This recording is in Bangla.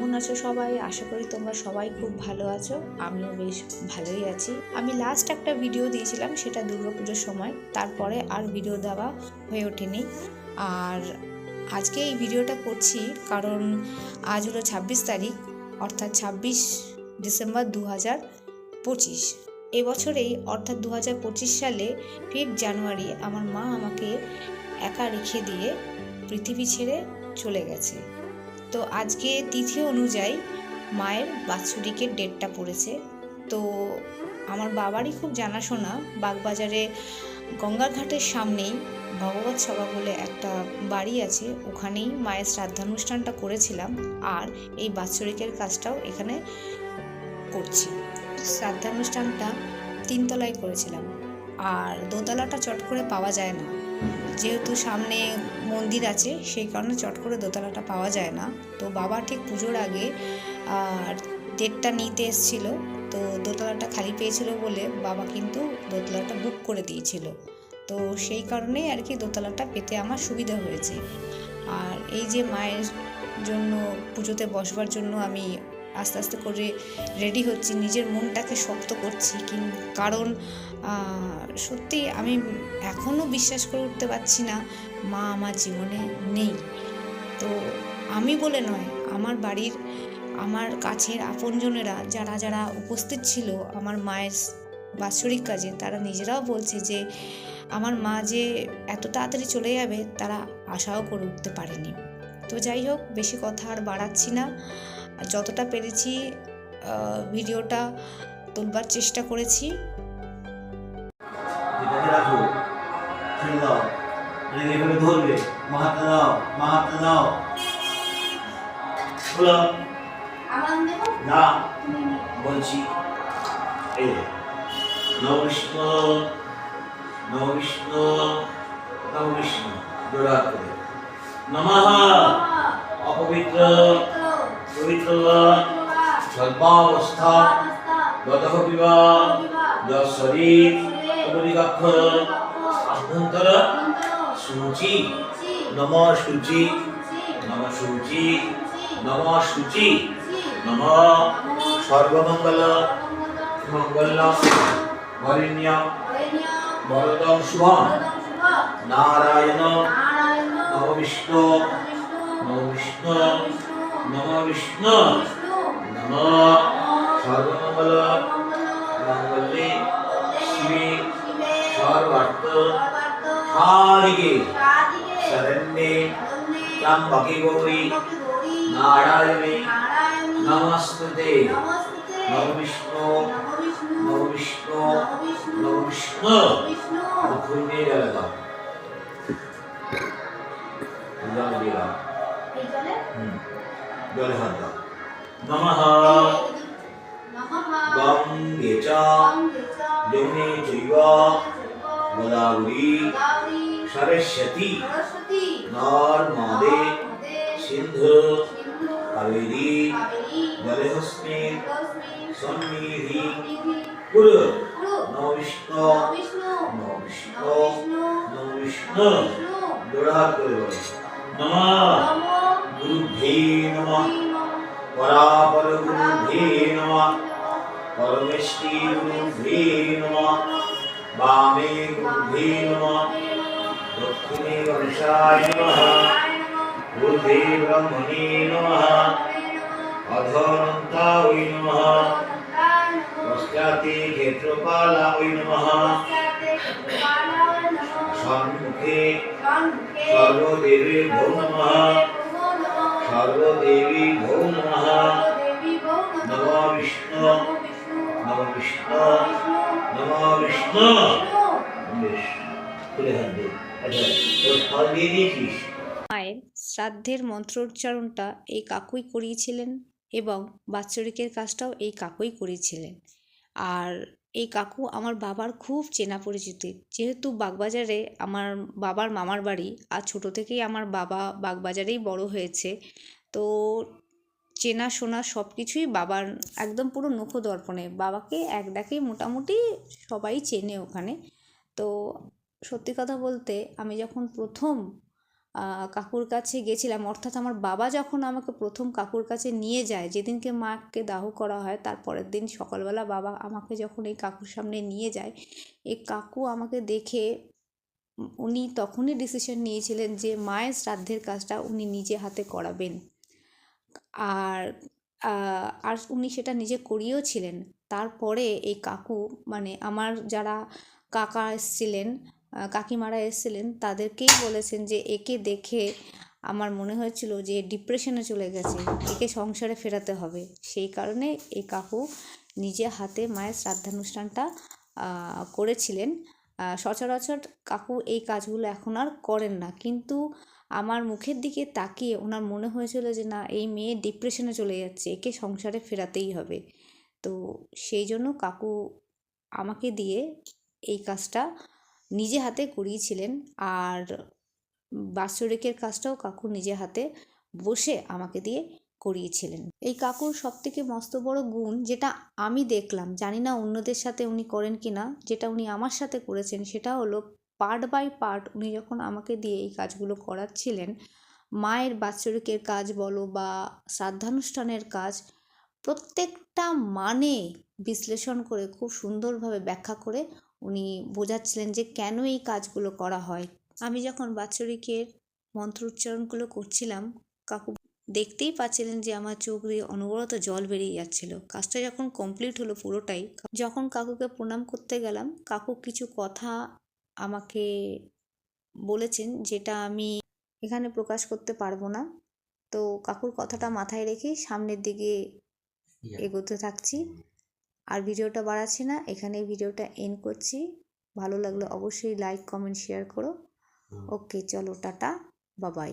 কেমন আছো সবাই? আশা করি তোমরা সবাই খুব ভালো আছো। আমিও বেশ ভালোই আছি। আমি লাস্ট একটা ভিডিও দিয়েছিলাম, সেটা দুর্গাপুজোর সময়। তারপরে আর ভিডিও দেওয়া হয়ে ওঠেনি। আর আজকে এই ভিডিওটা করছি কারণ আজ হলো 26 তারিখ, অর্থাৎ 26 ডিসেম্বর 2025। এবছরেই অর্থাৎ 2025 সালে 5 জানুয়ারি আমার মা আমাকে একা রেখে দিয়ে পৃথিবী ছেড়ে চলে গেছে। তো আজকে তিথি অনুযায়ী মায়ের বাৎসরিকের ডেটটা পড়েছে। তো আমার বাবারই খুব জানাশোনা বাগবাজারে গঙ্গার ঘাটের সামনেই ভগবত সভা বলে একটা বাড়ি আছে, ওখানেই মায়ের শ্রাদ্ধানুষ্ঠানটা করেছিলাম। আর এই বাৎসরিকের কাজটাও এখানে করছি। শ্রাদ্ধানুষ্ঠানটা 3 তলায় করেছিলাম, আর দোতলাটা চট করে পাওয়া যায় না। যেহেতু সামনে মন্দির আছে, সেই কারণে চট করে দোতলাটা পাওয়া যায় না। তো বাবা ঠিক পুজোর আগে ডেটটা নিতে এসেছিলো, তো দোতলাটা খালি পেয়েছিল বলে বাবা কিন্তু দোতলাটা বুক করে দিয়েছিল। তো সেই কারণেই আর কি দোতলাটা পেতে আমার সুবিধা হয়েছে। আর এই যে মায়ের জন্য পুজোতে বসবার জন্য আমি আস্তে আস্তে করে রেডি হচ্ছি, নিজের মনটাকে শক্ত করছি, কারণ সত্যি আমি এখনও বিশ্বাস করে উঠতে পারছি না মা আমার জীবনে নেই। তো আমি বলে নয়, আমার বাড়ির আমার কাছের আপনজনেরা যারা যারা উপস্থিত ছিল আমার মায়ের বাৎসরিক কাজে, তারা নিজেরাও বলছে যে আমার মা যে এত তাড়াতাড়ি চলে যাবে তারা আশাও করে উঠতে পারেনি। তো যাই হোক, বেশি কথা আর বাড়াচ্ছি না। যতটা পেরেছি ভিডিওটা তুলবার চেষ্টা করেছি। বলছি নমস্কৃষ্ণ নমস্কৃষ্ণ নমস্কৃষ্ণ জোড়া করে নমঃ অপবিত্র পবিত্র সর্বাবস্থা যতঃ বিবা যশরীর উপরিকক্ষ আভ্যন্তর সূচি নম সূচি নম সূচি নম সূচি নম সর্বমঙ্গল মঙ্গল বরেণ্য বরদং শুভং নারায়ণ নম বিষ্ণু নম বিষ্ণু নম বিষ্ণু নম সর্বমঙ্গল মঙ্গলে শিবে সর্বার্থ সাধিকে শরণ্যে ত্র্যম্বকে গৌরী নারায়ণে নমস্তুতে নম বিষ্ণু নম বিষ্ণু নম বিষ্ণু খুঁজে গেল জলে হাত দাও। নমঃ গঙ্গে চ যমুনে চৈব গোদাবরী সরস্বতী নর্মদে সিন্ধু কাবেরী জলেহস্মিন সন্নিধি কুরু নমঃ বিষ্ণু নমঃ বিষ্ণু নমঃ বিষ্ণু জোড়হাত করে বলো নমঃ গুরুভ্যে নমঃ পরাপর গুরুভ্যে নমঃ পরমেষ্টি গুরুভ্যে নমঃ বামে গুরুভ্যে নমঃ দক্ষিণে গণেশায় নমঃ ঊর্ধ্বে ব্রহ্মণে নমঃ অধোন্তায় নমঃ পশ্চাতে ক্ষেত্রপালায় নমঃ সম্মুখে সর্বদেবেভ্যো নমঃ সর্বদেবীভ্যো নমঃ নমঃ বিষ্ণু নমঃ বিষ্ণু নমঃ বিষ্ণু। মায়ের শ্রাদ্ধের মন্ত্রোচ্চারণটা এই কাকুই করিয়েছিলেন এবং বাৎসরিকের কাজটাও এই কাকুই করিয়েছিলেন। আর এই কাকু আমার বাবার খুব চেনা পরিচিত, যেহেতু বাগবাজারে আমার বাবার মামার বাড়ি, আর ছোটো থেকেই আমার বাবা বাগবাজারেই বড় হয়েছে। তো চেনাশোনা সব কিছুই বাবার একদম পুরো নখদর্পণে। বাবাকে এক ডাকেই মোটামুটি সবাই চেনে ওখানে। তো সত্যি কথা বলতে, আমি যখন প্রথম কাকুর কাছে গেছিলাম, অর্থাৎ আমার বাবা যখন আমাকে প্রথম কাকুর কাছে নিয়ে যায়, যেদিনকে মাকে দাহ করা হয় তার পরের দিন সকালবেলা বাবা আমাকে যখন এই কাকুর সামনে নিয়ে যায়, এই কাকু আমাকে দেখে উনি তখনই ডিসিশন নিয়েছিলেন যে মায়ের শ্রাদ্ধের কাজটা উনি নিজে হাতে করাবেন। আর আর উনি সেটা নিজে করিয়েও ছিলেন। তারপরে এই কাকু মানে আমার যারা কাকা এসেছিলেন, কাকিমারা এসেছিলেন, তাদেরকেই বলেছেন যে একে দেখে আমার মনে হয়েছিল যে ডিপ্রেশনে চলে গেছে, একে সংসারে ফেরাতে হবে। সেই কারণে এই কাকু নিজে হাতে মায়ের শ্রাদ্ধানুষ্ঠানটা করেছিলেন। সচরাচর কাকু এই কাজগুলো এখন আর করেন না, কিন্তু আমার মুখের দিকে তাকিয়ে ওনার মনে হয়েছিল যে না, এই মেয়ে ডিপ্রেশনে চলে যাচ্ছে, একে সংসারে ফেরাতেই হবে। তো সেই জন্য কাকু আমাকে দিয়ে এই কাজটা নিজে হাতে করিয়েছিলেন। আর বাৎসরিকের কাজটাও কাকু নিজে হাতে বসে আমাকে দিয়ে করিয়েছিলেন। এই কাকুর সবথেকে মস্ত বড় গুণ যেটা আমি দেখলাম, জানি না অন্যদের সাথে উনি করেন কি না, যেটা উনি আমার সাথে করেছেন সেটা হলো পার্ট বাই পার্ট উনি যখন আমাকে দিয়ে এই কাজগুলো করাচ্ছিলেন, মায়ের বাৎসরিকের কাজ বলো বা শ্রাদ্ধানুষ্ঠানের কাজ, প্রত্যেকটা মানে বিশ্লেষণ করে খুব সুন্দরভাবে ব্যাখ্যা করে উনি বোঝাচ্ছিলেন যে কেন এই কাজগুলো করা হয়। আমি যখন বাৎসরিকের মন্ত্র উচ্চারণগুলো করছিলাম, কাকু দেখতেই পাচ্ছিলেন যে আমার চোখ দিয়ে অনবরত জল বেরিয়ে যাচ্ছিল। কাজটা যখন কমপ্লিট হলো পুরোটাই, যখন কাকুকে প্রণাম করতে গেলাম, কাকু কিছু কথা আমাকে বলেছেন যেটা আমি এখানে প্রকাশ করতে পারবো না। তো কাকুর কথাটা মাথায় রেখেই সামনের দিকে এগোতে থাকছি। আর ভিডিওটা বাড়াচ্ছি না, এখানেই ভিডিওটা এন্ড করছি। ভালো লাগলে অবশ্যই লাইক, কমেন্ট, শেয়ার করো। ওকে, চলো, টাটা, বাবাই।